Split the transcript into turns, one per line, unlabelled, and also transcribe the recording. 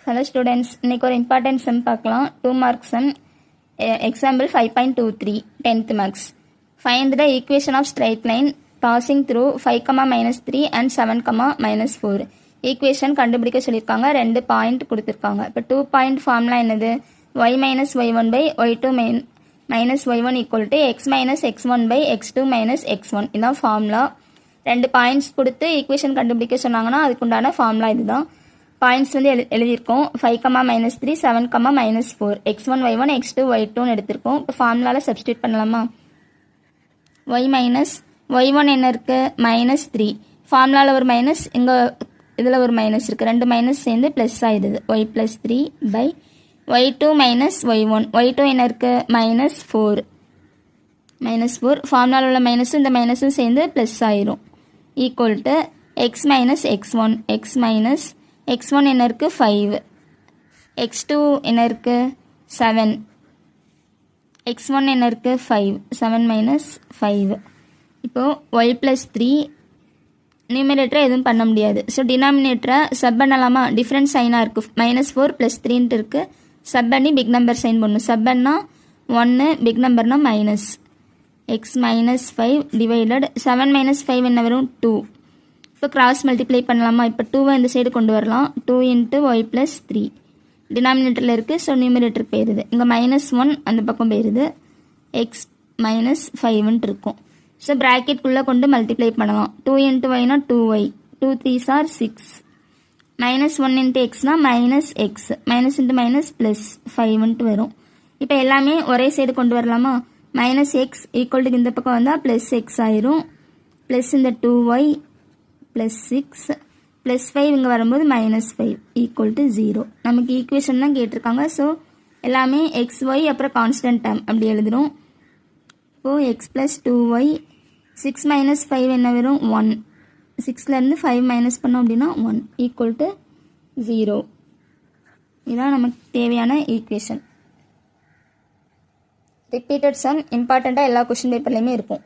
Hello students, இன்னைக்கு ஒரு important sum பார்க்கலாம். 2 marks sum. Example 5.23 10th marks. Find the equation of straight line passing through 5, -3 and 7, -4. Equation கண்டுபிடிக்க சொல்லிருக்காங்க. ரெண்டு point கொடுத்திருக்காங்க. இப்போ 2 பாயிண்ட் ஃபார்முலா என்னது? y minus y1 by y2 minus y1 equal to x minus x1 by x2 minus x1. இதான் formula. ரெண்டு points கொடுத்து equation கண்டுபிடிக்க சொன்னாங்கன்னா அதுக்குண்டான ஃபார்முலா இதுதான். பாயிண்ட்ஸ் வந்து எழுதியிருக்கோம். 5, -3 7, -4 x1 y1 x2 y2 எடுத்திருக்கோம். இப்போ ஃபார்முலாவில் சப்ஸ்டியூட் பண்ணலாமா? y மைனஸ் y1 என்ன இருக்கு? -3. ஃபார்முலாவில் ஒரு மைனஸ், இங்கே இதில் ஒரு மைனஸ் இருக்குது. ரெண்டு மைனஸ் சேர்ந்து ப்ளஸ் ஆகிடுது. y + 3 by y2 minus y1. y2 என்ன இருக்குது? -4. -4 ஃபார்முலாவில் உள்ள மைனஸும் இந்த மைனஸும் சேர்ந்து ப்ளஸ் ஆயிரும். Equal to x minus x1. x minus x1 என்ன இருக்குது? 5. x2 என்ன இருக்குது? 7. x1 என்ன இருக்குது? 5. 7 minus 5. இப்போது y + 3 நியூமரேட்டரை எதுவும் பண்ண முடியாது. ஸோ டினாமினேட்டரை சப் பண்ணலாமா? டிஃப்ரெண்ட் சைனாக இருக்குது. -4 + 3 இருக்குது. சப் பண்ணி பிக் நம்பர் சைன் பண்ணணும். சப் பண்ணால் 1, பிக் நம்பர்னா minus. x minus 5 divided 7 minus 5 என்ன வரும்? 2. இப்போ கிராஸ் மல்டிப்ளை பண்ணலாமா? இப்போ 2வை இந்த சைடு கொண்டு வரலாம். 2 × y + 3 டினாமினேட்டரில் இருக்குது. ஸோ நியூமரேட்டருக்கு போயிடுது. இங்கே -1 அந்த பக்கம் போயிடுது. x minus 5ன்ட்டு இருக்கும். ஸோ ப்ராக்கெட்குள்ளே கொண்டு மல்டிப்ளை பண்ணலாம். 2 × yனா 2y. 2 3s are 6. -1 × xனா -x. Minus into minus plus 5ன்ட்டு வரும். இப்போ எல்லாமே ஒரே சைடு கொண்டு வரலாமா? -x ஈக்குவல் இந்த பக்கம் வந்தால் +x ஆயிரும். ப்ளஸ் இந்த 2y + 6 + 5 இங்கே வரும்போது -5 ஈக்குவல் டு 0. நமக்கு ஈக்குவேஷன் தான் கேட்டிருக்காங்க. ஸோ எல்லாமே xy அப்புறம் கான்ஸ்டன்ட் டேர்ம் அப்படி எழுதுகிறோம். இப்போது x + 2y 6 - 5 என்ன வரும்? 1. 6லேருந்து 5 மைனஸ் பண்ணோம் அப்படின்னா 1 ஈக்குவல் டு 0. இதுதான் நமக்கு தேவையான ஈக்குவேஷன். ரிப்பீட்டட் சம் இம்பார்ட்டண்ட்டாக எல்லா கொஷின் பேப்பர்லேயுமே இருக்கும்.